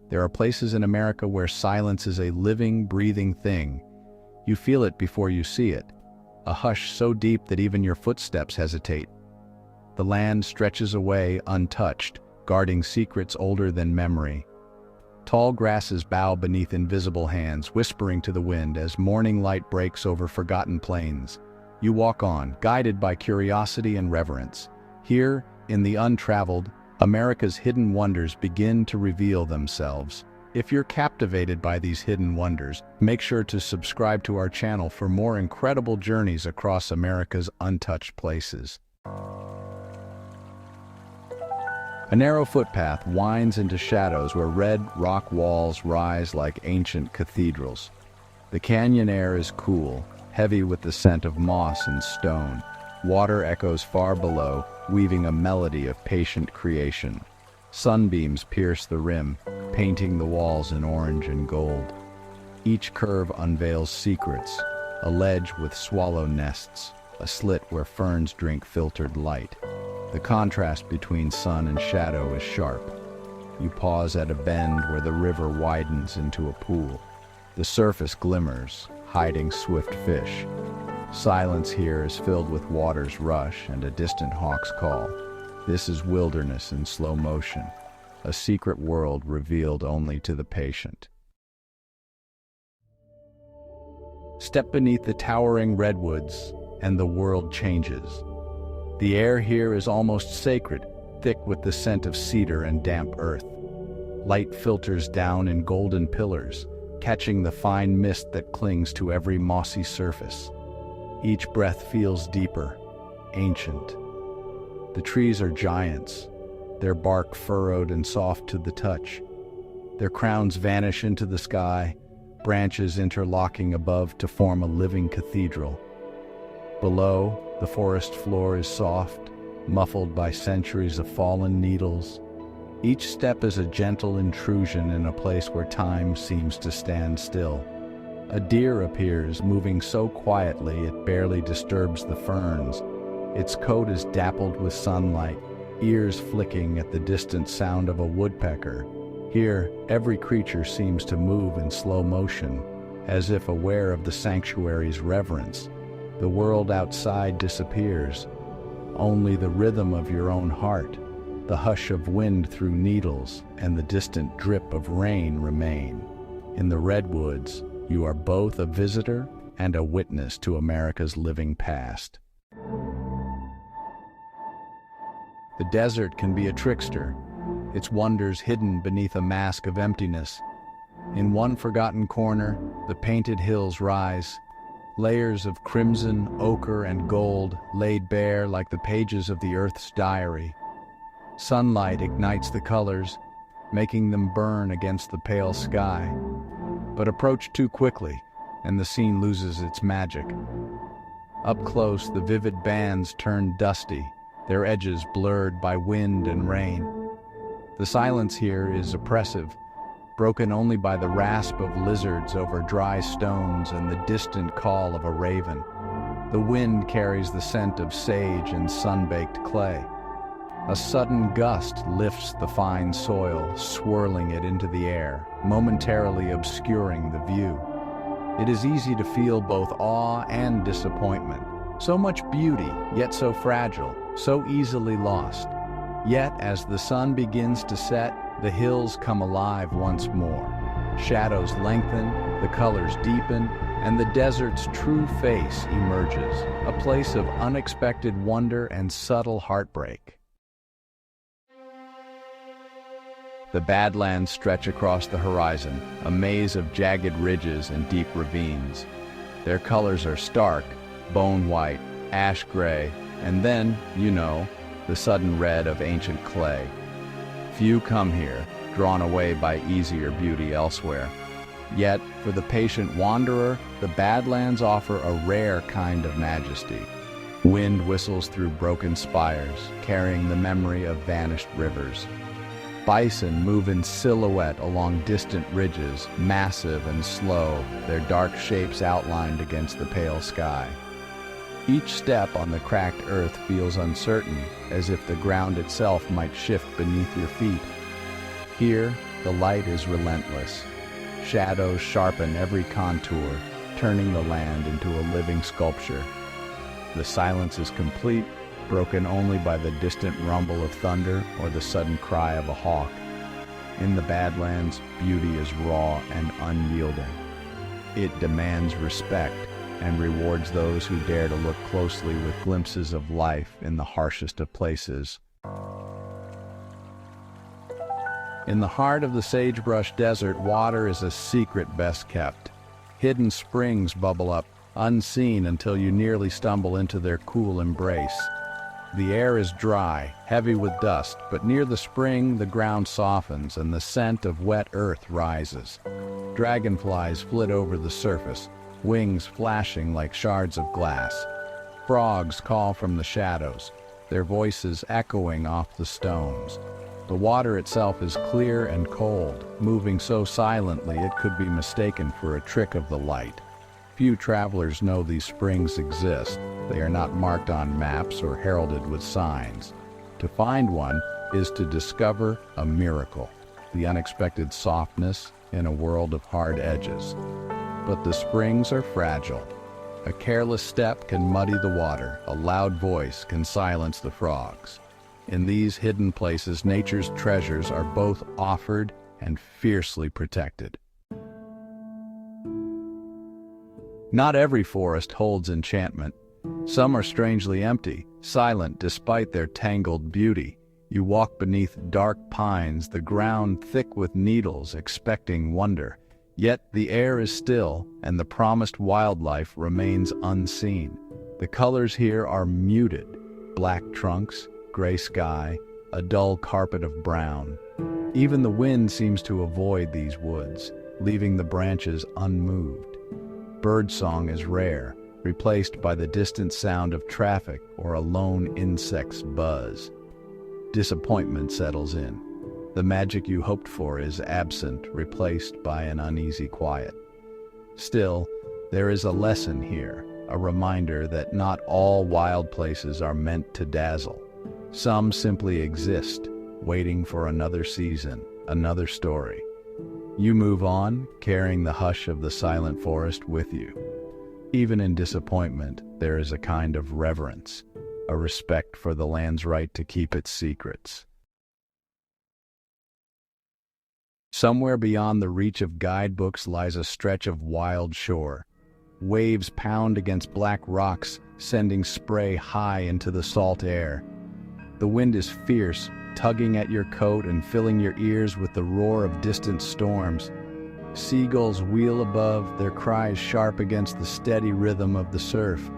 There are places in America where silence is a living, breathing thing. You feel it before you see it, a hush so deep that even your footsteps hesitate. The land stretches away untouched, guarding secrets older than memory. Tall grasses bow beneath invisible hands, whispering to the wind as morning light breaks over forgotten plains. You walk on, guided by curiosity and reverence. Here, in the untraveled, America's hidden wonders begin to reveal themselves. If you're captivated by these hidden wonders, make sure to subscribe to our channel for more incredible journeys across America's untouched places. A narrow footpath winds into shadows where red rock walls rise like ancient cathedrals. The canyon air is cool, heavy with the scent of moss and stone. Water echoes far below, weaving a melody of patient creation. Sunbeams pierce the rim, painting the walls in orange and gold. Each curve unveils secrets, a ledge with swallow nests, a slit where ferns drink filtered light. The contrast between sun and shadow is sharp. You pause at a bend where the river widens into a pool. The surface glimmers, hiding swift fish. Silence here is filled with water's rush and a distant hawk's call. This is wilderness in slow motion, a secret world revealed only to the patient. Step beneath the towering redwoods, and the world changes. The air here is almost sacred, thick with the scent of cedar and damp earth. Light filters down in golden pillars, catching the fine mist that clings to every mossy surface. Each breath feels deeper, ancient. The trees are giants, their bark furrowed and soft to the touch. Their crowns vanish into the sky, branches interlocking above to form a living cathedral. Below, the forest floor is soft, muffled by centuries of fallen needles. Each step is a gentle intrusion in a place where time seems to stand still. A deer appears, moving so quietly it barely disturbs the ferns. Its coat is dappled with sunlight, ears flicking at the distant sound of a woodpecker. Here, every creature seems to move in slow motion, as if aware of the sanctuary's reverence. The world outside disappears. Only the rhythm of your own heart, the hush of wind through needles, and the distant drip of rain remain. In the redwoods, you are both a visitor and a witness to America's living past. The desert can be a trickster, its wonders hidden beneath a mask of emptiness. In one forgotten corner, the painted hills rise, layers of crimson, ochre, and gold laid bare like the pages of the earth's diary. Sunlight ignites the colors, making them burn against the pale sky. But approach too quickly, and the scene loses its magic. Up close, the vivid bands turn dusty, their edges blurred by wind and rain. The silence here is oppressive, broken only by the rasp of lizards over dry stones and the distant call of a raven. The wind carries the scent of sage and sun-baked clay. A sudden gust lifts the fine soil, swirling it into the air, momentarily obscuring the view. It is easy to feel both awe and disappointment. So much beauty, yet so fragile, so easily lost. Yet, as the sun begins to set, the hills come alive once more. Shadows lengthen, the colors deepen, and the desert's true face emerges, a place of unexpected wonder and subtle heartbreak. The Badlands stretch across the horizon, a maze of jagged ridges and deep ravines. Their colors are stark, bone white, ash gray, and then, the sudden red of ancient clay. Few come here, drawn away by easier beauty elsewhere. Yet, for the patient wanderer, the Badlands offer a rare kind of majesty. Wind whistles through broken spires, carrying the memory of vanished rivers. Bison move in silhouette along distant ridges, massive and slow, their dark shapes outlined against the pale sky. Each step on the cracked earth feels uncertain, as if the ground itself might shift beneath your feet. Here, The light is relentless. Shadows sharpen every contour, turning the land into a living sculpture. The silence is complete, broken only by the distant rumble of thunder or the sudden cry of a hawk. In the Badlands, beauty is raw and unyielding. It demands respect and rewards those who dare to look closely with glimpses of life in the harshest of places. In the heart of the sagebrush desert, water is a secret best kept. Hidden springs bubble up, unseen until you nearly stumble into their cool embrace. The air is dry, heavy with dust, but near the spring the ground softens and the scent of wet earth rises. Dragonflies flit over the surface, wings flashing like shards of glass. Frogs call from the shadows, their voices echoing off the stones. The water itself is clear and cold, moving so silently it could be mistaken for a trick of the light. Few travelers know these springs exist. They are not marked on maps or heralded with signs. To find one is to discover a miracle, the unexpected softness in a world of hard edges. But the springs are fragile. A careless step can muddy the water, a loud voice can silence the frogs. In these hidden places, nature's treasures are both offered and fiercely protected. Not every forest holds enchantment. Some are strangely empty, silent despite their tangled beauty. You walk beneath dark pines, the ground thick with needles, expecting wonder. Yet the air is still, and the promised wildlife remains unseen. The colors here are muted: black trunks, gray sky, a dull carpet of brown. Even the wind seems to avoid these woods, leaving the branches unmoved. Birdsong is rare, replaced by the distant sound of traffic or a lone insect's buzz. Disappointment settles in. The magic you hoped for is absent, replaced by an uneasy quiet. Still, there is a lesson here, a reminder that not all wild places are meant to dazzle. Some simply exist, waiting for another season, another story. You move on, carrying the hush of the silent forest with you. Even in disappointment, there is a kind of reverence, a respect for the land's right to keep its secrets. Somewhere beyond the reach of guidebooks lies a stretch of wild shore. Waves pound against black rocks, sending spray high into the salt air. The wind is fierce, tugging at your coat and filling your ears with the roar of distant storms. Seagulls wheel above, their cries sharp against the steady rhythm of the surf.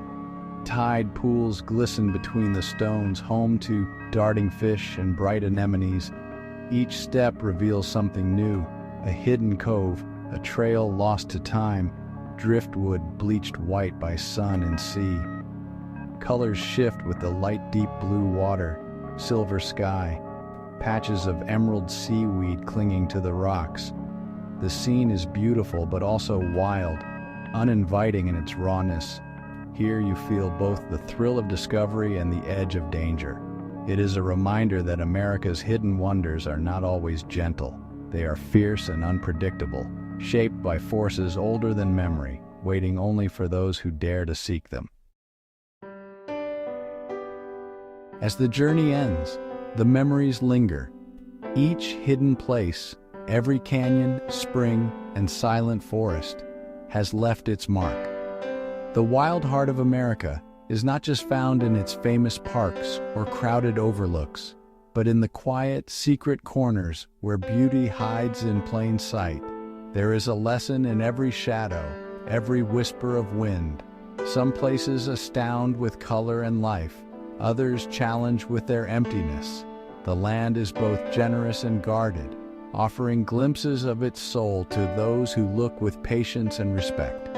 Tide pools glisten between the stones, home to darting fish and bright anemones. Each step reveals something new, a hidden cove, a trail lost to time, driftwood bleached white by sun and sea. Colors shift with the light deep blue water, silver sky, patches of emerald seaweed clinging to the rocks. The scene is beautiful but also wild, uninviting in its rawness. Here you feel both the thrill of discovery and the edge of danger. It is a reminder that America's hidden wonders are not always gentle. They are fierce and unpredictable, shaped by forces older than memory, waiting only for those who dare to seek them. As the journey ends, the memories linger. Each hidden place, every canyon, spring, and silent forest has left its mark. The wild heart of America is not just found in its famous parks or crowded overlooks, but in the quiet, secret corners where beauty hides in plain sight. There is a lesson in every shadow, every whisper of wind. Some places astound with color and life, others challenge with their emptiness. The land is both generous and guarded, offering glimpses of its soul to those who look with patience and respect.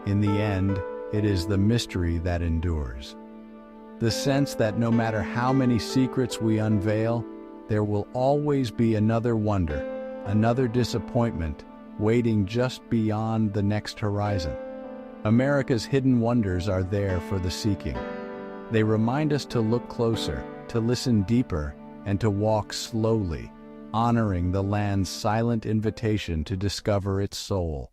In the end, it is the mystery that endures. The sense that no matter how many secrets we unveil, there will always be another wonder, another disappointment, waiting just beyond the next horizon. America's hidden wonders are there for the seeking. They remind us to look closer, to listen deeper, and to walk slowly, honoring the land's silent invitation to discover its soul.